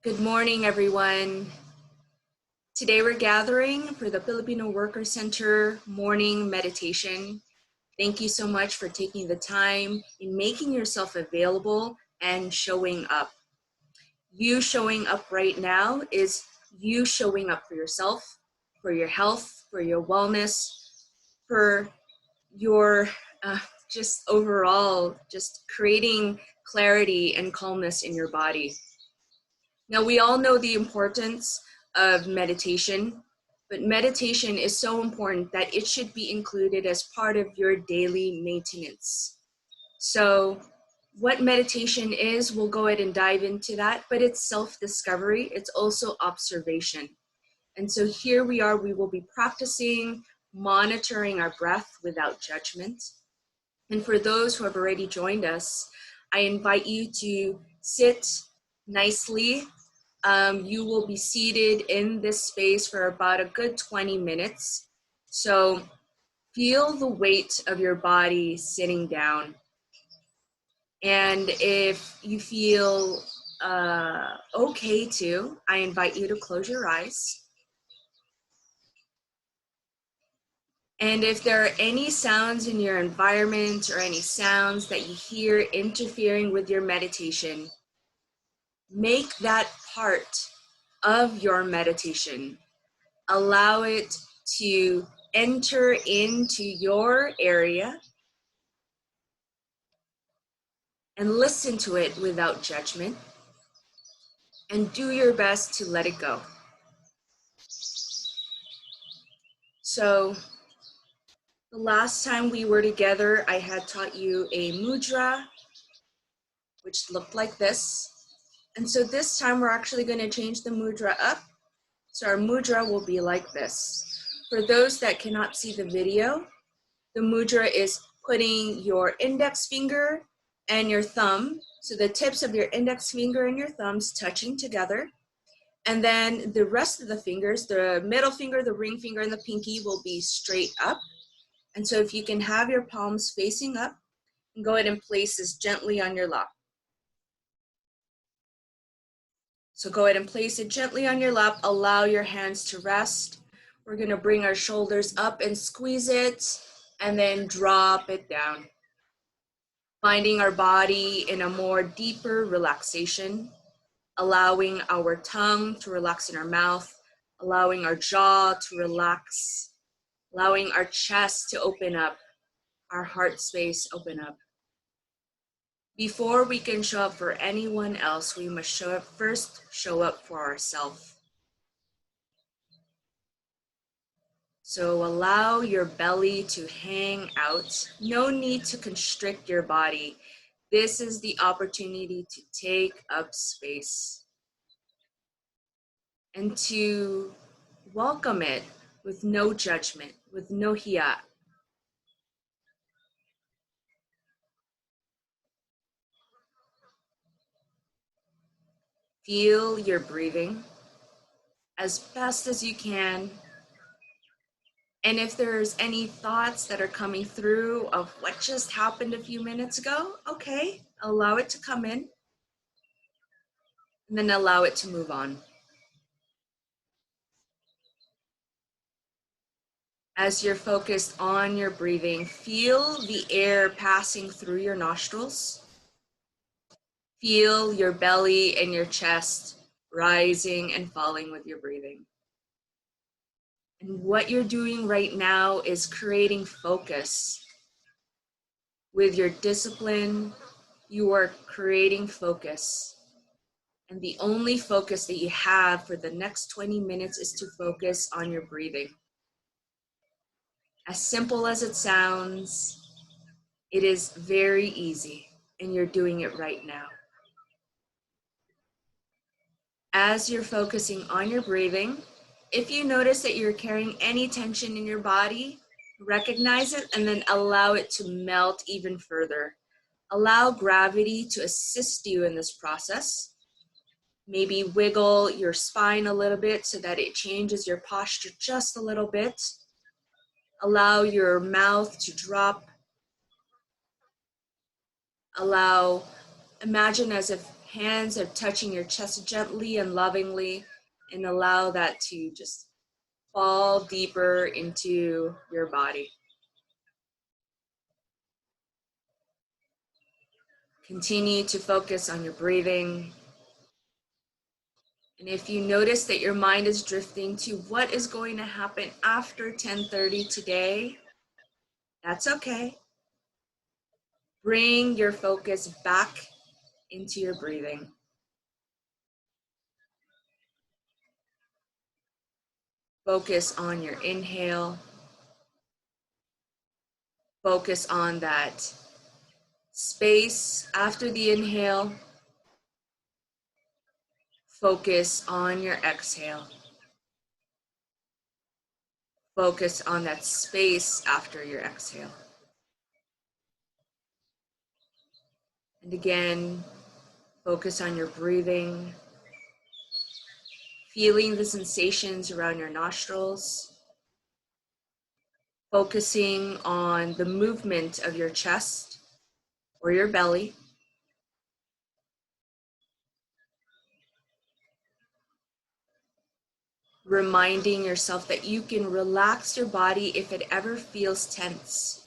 Good morning, everyone. Today we're gathering for the Filipino Worker Center morning meditation. Thank you so much for taking the time in making yourself available and showing up. You showing up right now is you showing up for yourself, for your health, for your wellness, for your just overall, just creating clarity and calmness in your body. Now, we all know the importance of meditation, but meditation is so important that it should be included as part of your daily maintenance. So, what meditation is, we'll go ahead and dive into that, but it's self-discovery, it's also observation. And so here we are, we will be practicing monitoring our breath without judgment. And for those who have already joined us, I invite you to sit nicely. You will be seated in this space for about a good 20 minutes. So feel the weight of your body sitting down. And if you feel okay to, I invite you to close your eyes. And if there are any sounds in your environment or any sounds that you hear interfering with your meditation, make that part of your meditation. Allow it to enter into your area and listen to it without judgment, and do your best to let it go. So the last time we were together, I had taught you a mudra, which looked like this. And so this time we're actually going to change the mudra up. So our mudra will be like this. For those that cannot see the video, the mudra is putting your index finger and your thumb, so the tips of your index finger and your thumbs touching together. And then the rest of the fingers, the middle finger, the ring finger, and the pinky will be straight up. And so if you can have your palms facing up, and go ahead and place this gently on your lap. So go ahead and place it gently on your lap. Allow your hands to rest. We're gonna bring our shoulders up and squeeze it, and then drop it down. Finding our body in a more deeper relaxation, allowing our tongue to relax in our mouth, allowing our jaw to relax, allowing our chest to open up, our heart space open up. Before we can show up for anyone else, we must first show up for ourselves. So allow your belly to hang out. No need to constrict your body. This is the opportunity to take up space and to welcome it with no judgment, with no hiya. Feel your breathing as best as you can. And if there's any thoughts that are coming through of what just happened a few minutes ago, okay, allow it to come in and then allow it to move on. As you're focused on your breathing, feel the air passing through your nostrils. Feel your belly and your chest rising and falling with your breathing. And what you're doing right now is creating focus. With your discipline, you are creating focus. And the only focus that you have for the next 20 minutes is to focus on your breathing. As simple as it sounds, it is very easy, and you're doing it right now. As you're focusing on your breathing, if you notice that you're carrying any tension in your body, recognize it and then allow it to melt even further. Allow gravity to assist you in this process. Maybe wiggle your spine a little bit so that it changes your posture just a little bit. Allow your mouth to drop. Imagine as if hands are touching your chest gently and lovingly, and allow that to just fall deeper into your body. Continue to focus on your breathing. And if you notice that your mind is drifting to what is going to happen after 10:30 today, that's okay. Bring your focus back into your breathing. Focus on your inhale. Focus on that space after the inhale. Focus on your exhale. Focus on that space after your exhale. And again, focus on your breathing, feeling the sensations around your nostrils, focusing on the movement of your chest or your belly. Reminding yourself that you can relax your body if it ever feels tense.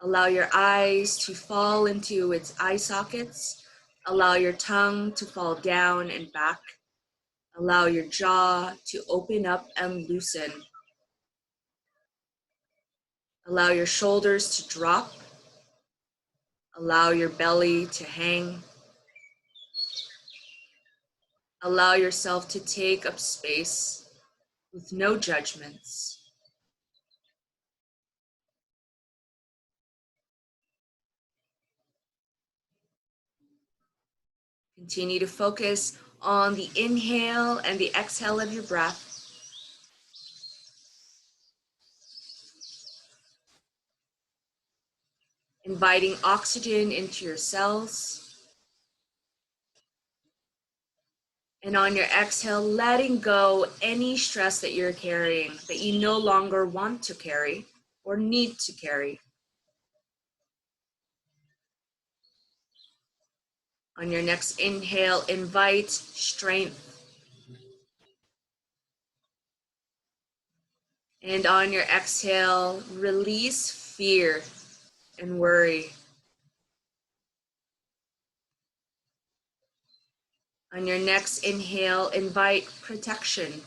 Allow your eyes to fall into its eye sockets. Allow your tongue to fall down and back. Allow your jaw to open up and loosen. Allow your shoulders to drop. Allow your belly to hang. Allow yourself to take up space with no judgments. Continue to focus on the inhale and the exhale of your breath. Inviting oxygen into your cells. And on your exhale, letting go any stress that you're carrying that you no longer want to carry or need to carry. On your next inhale, invite strength. And on your exhale, release fear and worry. On your next inhale, invite protection.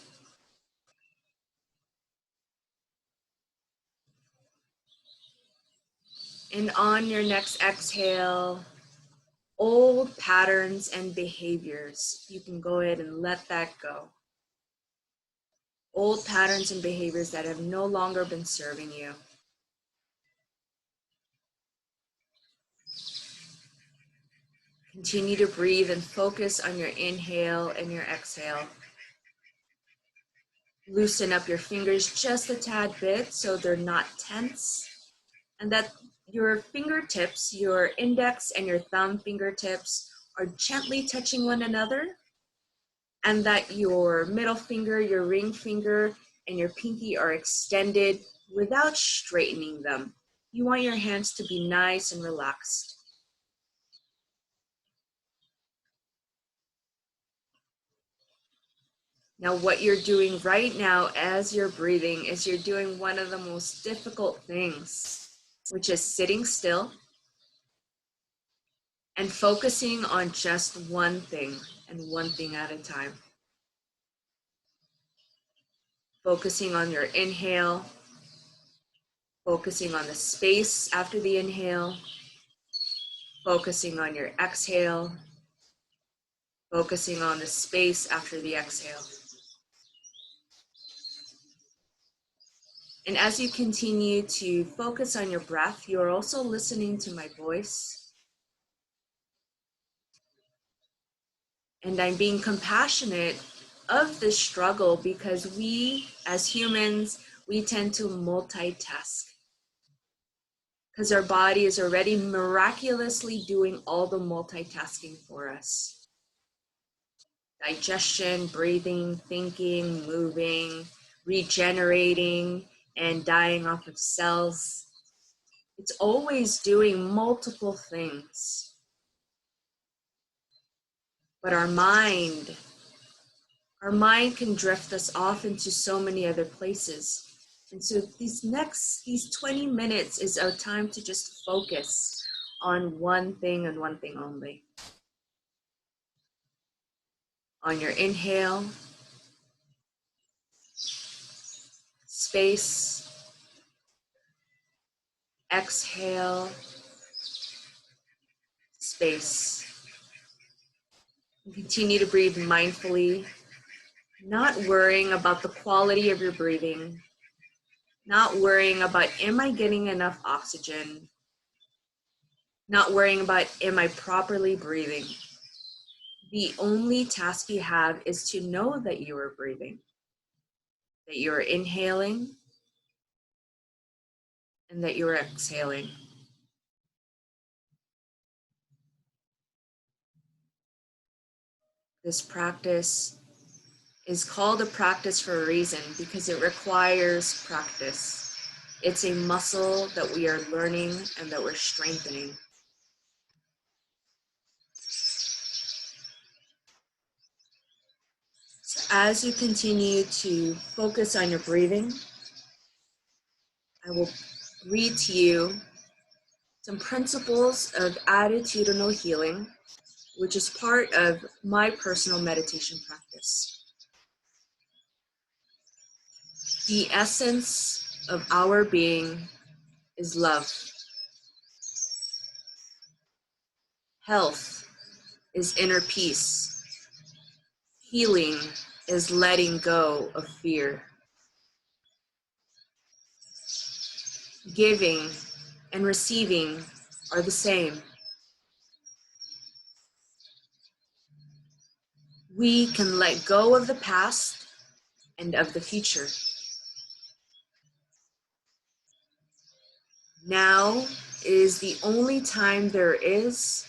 And on your next exhale, old patterns and behaviors, you can go ahead and let that go. Old patterns and behaviors that have no longer been serving you. Continue to breathe and focus on your inhale and your exhale. Loosen up your fingers just a tad bit so they're not tense, and that your fingertips, your index and your thumb fingertips are gently touching one another, and that your middle finger, your ring finger, and your pinky are extended without straightening them. You want your hands to be nice and relaxed. Now, what you're doing right now as you're breathing is you're doing one of the most difficult things, which is sitting still and focusing on just one thing and one thing at a time. Focusing on your inhale, focusing on the space after the inhale, focusing on your exhale, focusing on the space after the exhale. And as you continue to focus on your breath, you are also listening to my voice. And I'm being compassionate of this struggle because we, as humans, we tend to multitask. Because our body is already miraculously doing all the multitasking for us. Digestion, breathing, thinking, moving, regenerating, and dying off of cells. It's always doing multiple things. But our mind can drift us off into so many other places. And so these 20 minutes is our time to just focus on one thing and one thing only. On your inhale, space, exhale, space. And continue to breathe mindfully, not worrying about the quality of your breathing, not worrying about, am I getting enough oxygen? Not worrying about, am I properly breathing? The only task you have is to know that you are breathing, that you are inhaling, and that you are exhaling. This practice is called a practice for a reason because it requires practice. It's a muscle that we are learning and that we're strengthening. So as you continue to focus on your breathing, I will read to you some principles of attitudinal healing, which is part of my personal meditation practice. The essence of our being is love. Health is inner peace. Healing is letting go of fear. Giving and receiving are the same. We can let go of the past and of the future. Now is the only time there is,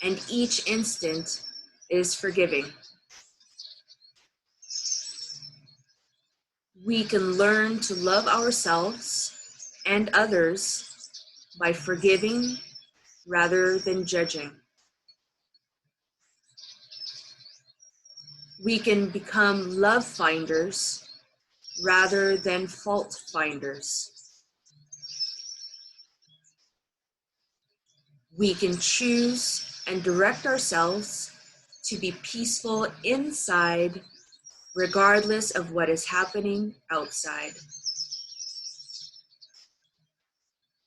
and each instant is forgiving. We can learn to love ourselves and others by forgiving rather than judging. We can become love finders rather than fault finders. We can choose and direct ourselves to be peaceful inside, regardless of what is happening outside.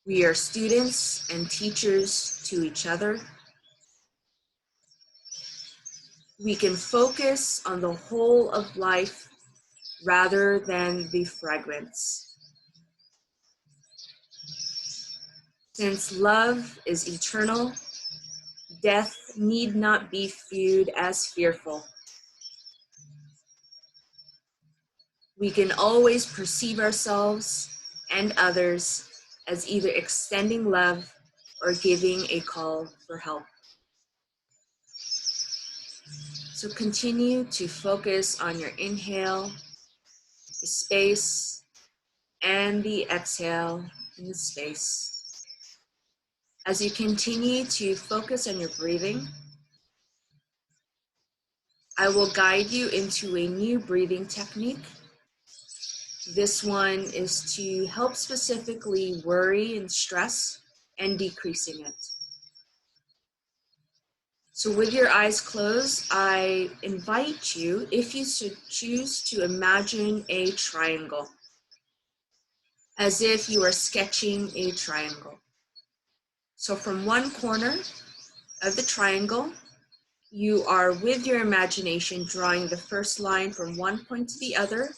We are students and teachers to each other. We can focus on the whole of life rather than the fragments. Since love is eternal, death need not be viewed as fearful. We can always perceive ourselves and others as either extending love or giving a call for help. So continue to focus on your inhale, the space, and the exhale in the space. As you continue to focus on your breathing, I will guide you into a new breathing technique. This one is to help specifically worry and stress and decreasing it. So with your eyes closed, I invite you, if you should choose, to imagine a triangle, as if you are sketching a triangle. So from one corner of the triangle, you are with your imagination drawing the first line from one point to the other.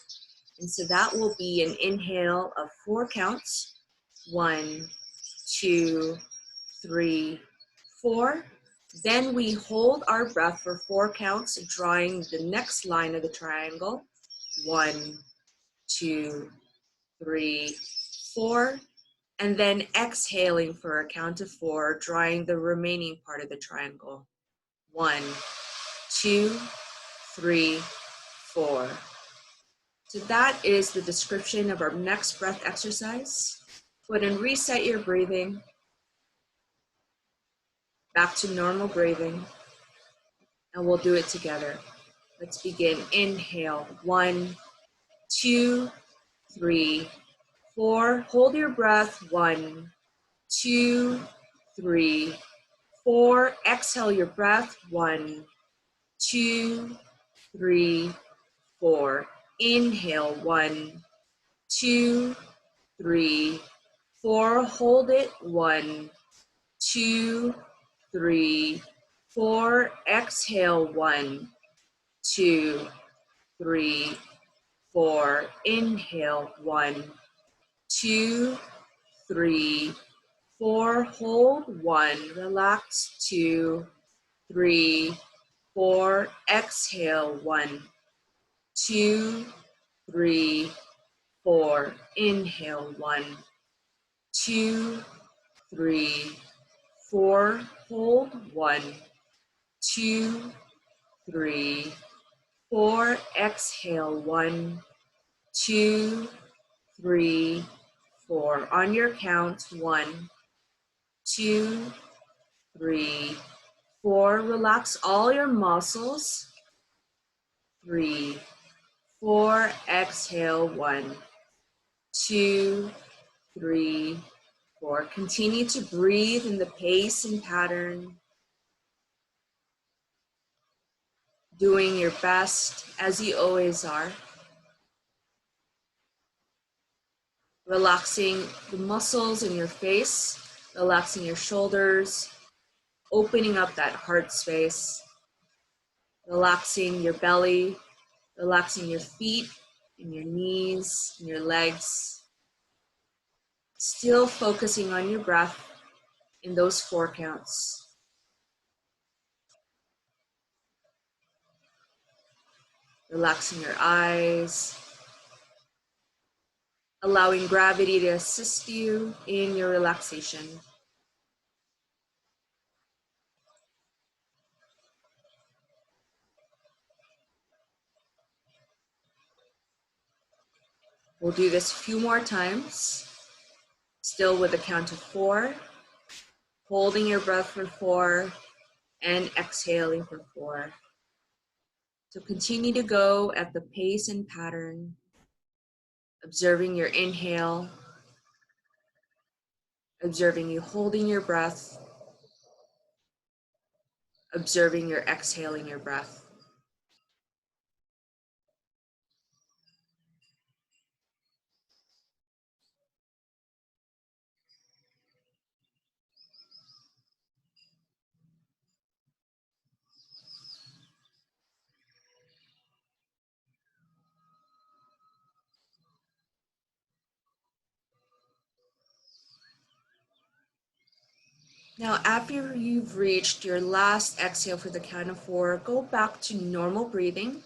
And so that will be an inhale of 4 counts. 1, 2, 3, 4. Then we hold our breath for 4 counts, drawing the next line of the triangle. 1, 2, 3, 4. And then exhaling for a count of 4, drawing the remaining part of the triangle. 1, 2, 3, 4. So that is the description of our next breath exercise. Go ahead and reset your breathing back to normal breathing. and we'll do it together. Let's begin. Inhale, 1, 2, 3, 4. Hold your breath, 1, 2, 3, 4. Exhale your breath, 1, 2, 3, 4. Inhale, 1, 2, 3, 4. Hold it, 1, 2, 3, 4. Exhale, 1, 2, 3, 4. Inhale, 1, 2, 3, 4. Hold, 1. Relax, 2, 3, 4. Exhale, 1, 2, 3, 4. Inhale, 1, 2, 3, 4. Hold, 1, 2, 3, 4. Exhale, 1, 2, 3, 4. On your count, 1, 2, 3, 4. Relax all your muscles. 3, 4. Exhale, 1, 2, 3, 4. Continue to breathe in the pace and pattern, doing your best as you always are. Relaxing the muscles in your face, relaxing your shoulders, opening up that heart space, relaxing your belly, relaxing your feet and your knees and your legs. Still focusing on your breath in those 4 counts. Relaxing your eyes, allowing gravity to assist you in your relaxation. We'll do this a few more times, still with a count of 4, holding your breath for 4, and exhaling for 4. So continue to go at the pace and pattern, observing your inhale, observing you holding your breath, observing your exhaling your breath. Now, after you've reached your last exhale for the count of 4, go back to normal breathing.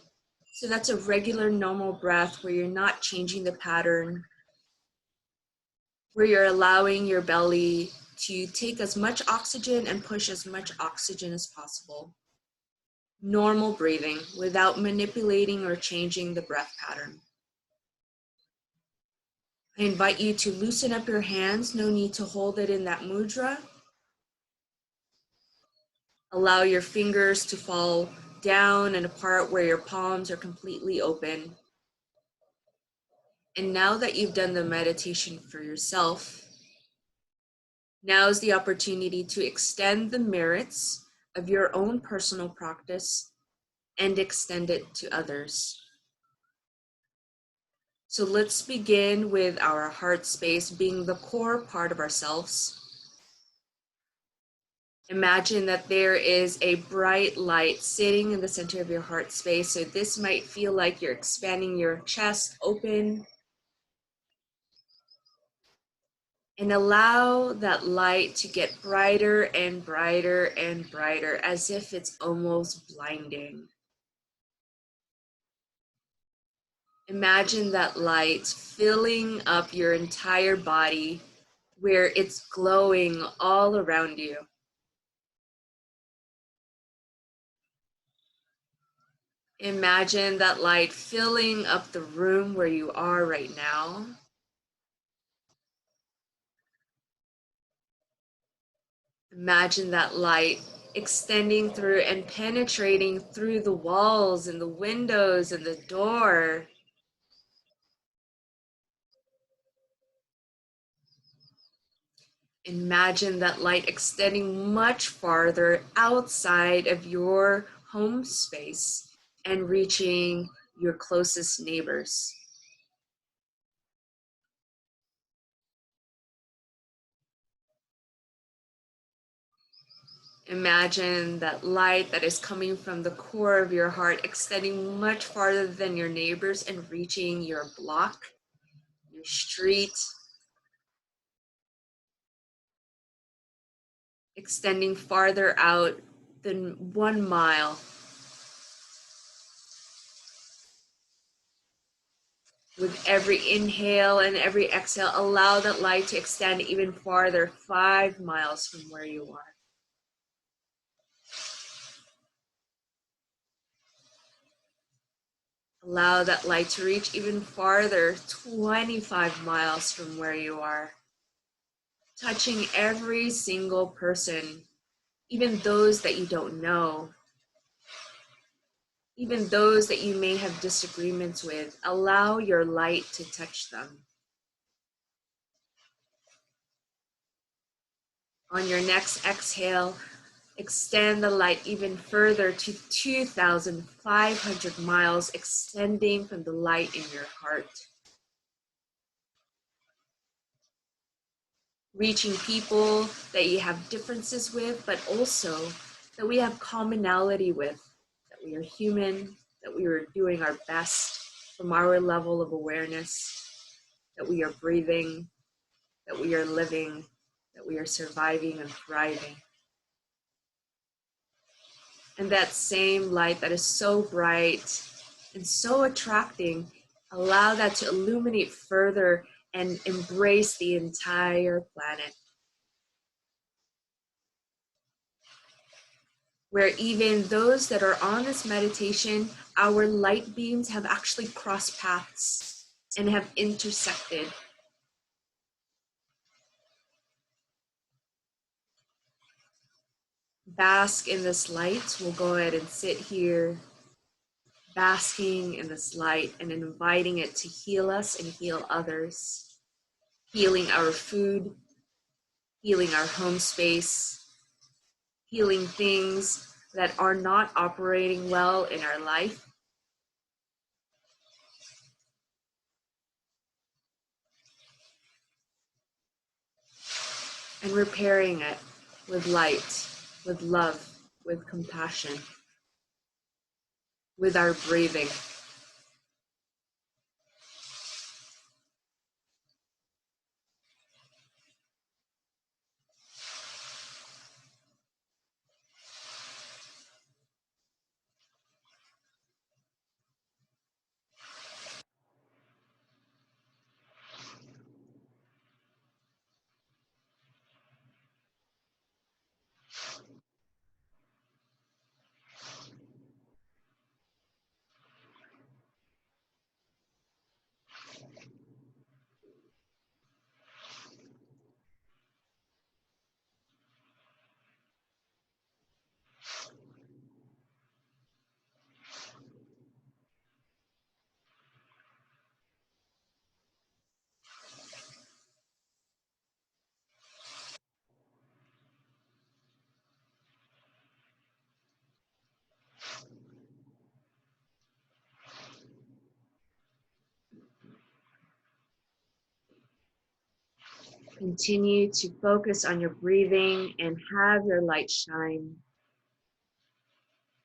So that's a regular normal breath where you're not changing the pattern, where you're allowing your belly to take as much oxygen and push as much oxygen as possible. Normal breathing without manipulating or changing the breath pattern. I invite you to loosen up your hands. No need to hold it in that mudra. Allow your fingers to fall down and apart where your palms are completely open. And now that you've done the meditation for yourself, now is the opportunity to extend the merits of your own personal practice and extend it to others. So let's begin with our heart space being the core part of ourselves. Imagine that there is a bright light sitting in the center of your heart space. So this might feel like you're expanding your chest open. And allow that light to get brighter and brighter and brighter, as if it's almost blinding. Imagine that light filling up your entire body, where it's glowing all around you. Imagine that light filling up the room where you are right now. Imagine that light extending through and penetrating through the walls and the windows and the door. Imagine that light extending much farther outside of your home space and reaching your closest neighbors. Imagine that light that is coming from the core of your heart extending much farther than your neighbors and reaching your block, your street, extending farther out than 1 mile. With every inhale and every exhale, allow that light to extend even farther, 5 miles from where you are. Allow that light to reach even farther, 25 miles from where you are. Touching every single person, even those that you don't know, even those that you may have disagreements with. Allow your light to touch them. On your next exhale, extend the light even further to 2,500 miles, extending from the light in your heart. Reaching people that you have differences with, but also that we have commonality with, that we are human, that we are doing our best from our level of awareness, that we are breathing, that we are living, that we are surviving and thriving. And that same light that is so bright and so attracting, allow that to illuminate further and embrace the entire planet. Where even those that are on this meditation, our light beams have actually crossed paths and have intersected. Bask in this light. We'll go ahead and sit here, basking in this light and inviting it to heal us and heal others, healing our food, healing our home space, healing things that are not operating well in our life. And repairing it with light, with love, with compassion, with our breathing. Continue to focus on your breathing and have your light shine.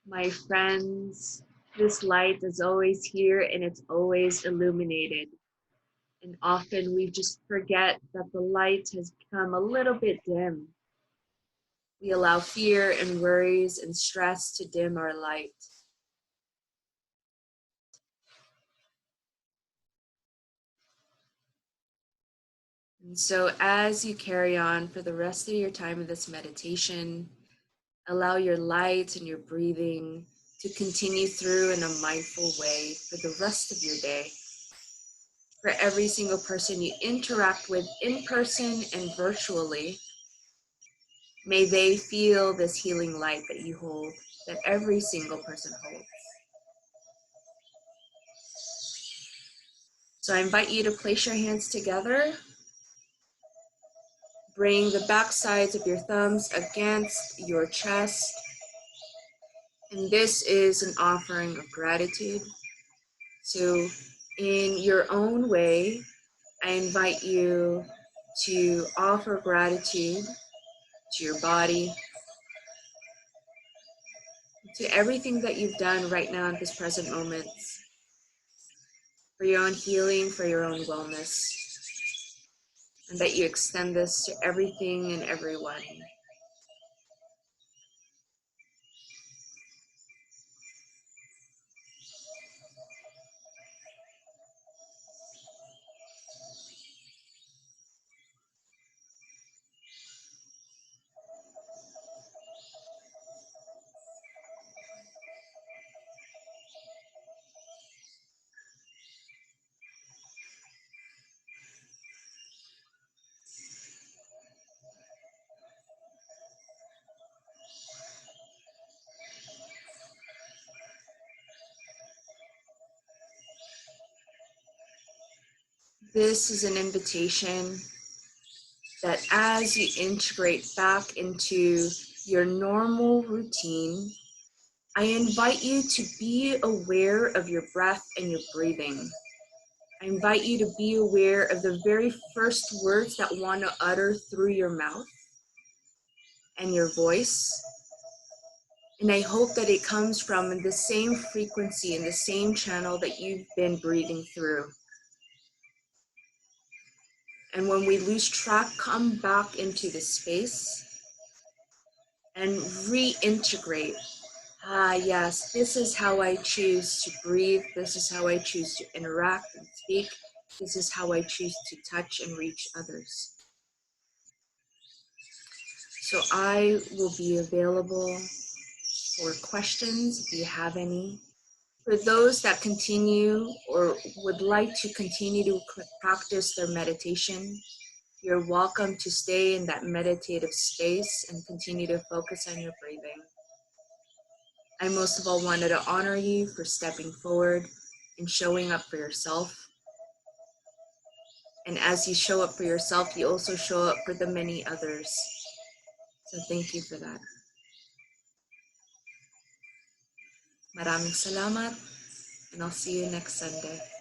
My friends, this light is always here and it's always illuminated. And often we just forget that the light has become a little bit dim. We allow fear and worries and stress to dim our light. And so as you carry on for the rest of your time of this meditation, allow your light and your breathing to continue through in a mindful way for the rest of your day. For every single person you interact with in person and virtually, May they feel this healing light that you hold, that every single person holds. So I invite you to place your hands together. Bring the back sides of your thumbs against your chest. And this is an offering of gratitude. So in your own way, I invite you to offer gratitude to your body, to everything that you've done right now at this present moment, for your own healing, for your own wellness, and that you extend this to everything and everyone. This is an invitation that as you integrate back into your normal routine, I invite you to be aware of your breath and your breathing. I invite you to be aware of the very first words that want to utter through your mouth and your voice. And I hope that it comes from the same frequency and the same channel that you've been breathing through. And when we lose track, come back into the space and reintegrate. Ah, yes, this is how I choose to breathe. This is how I choose to interact and speak. This is how I choose to touch and reach others. So I will be available for questions if you have any. For those that continue or would like to continue to practice their meditation, you're welcome to stay in that meditative space and continue to focus on your breathing. I most of all wanted to honor you for stepping forward and showing up for yourself. And as you show up for yourself, you also show up for the many others. So thank you for that. Maraming salamat, and I'll see you next Sunday.